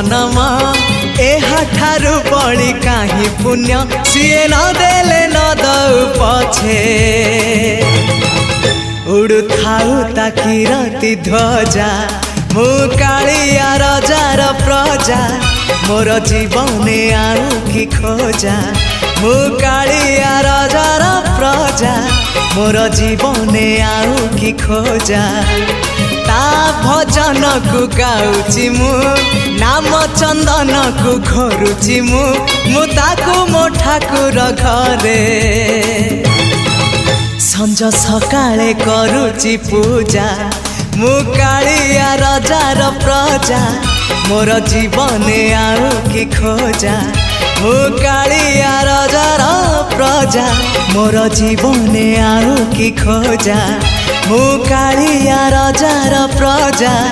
जन्म एहाठारु बड़ी काहि पुण्य सीए न देले न दउ पछे उड़ुथाउ ताकि रति ध्वजा मु कालिया रजार प्रजा मोर जीवने आउ कि खोजा मु कालिया रजार प्रजा मोर जीवने आउ कि खोजा ता भजन को गाउची मु नाम चंदन को घरुची मु ताकू मो ठाकुर घरे संज सकाळे करुची पूजा मु कालिया रजार प्रजा मोर जीवने आउ कि खोजा मु कालिया रजार प्रजा मोर जीवने आउ कि खोजा मु कालिया रजार प्रजा।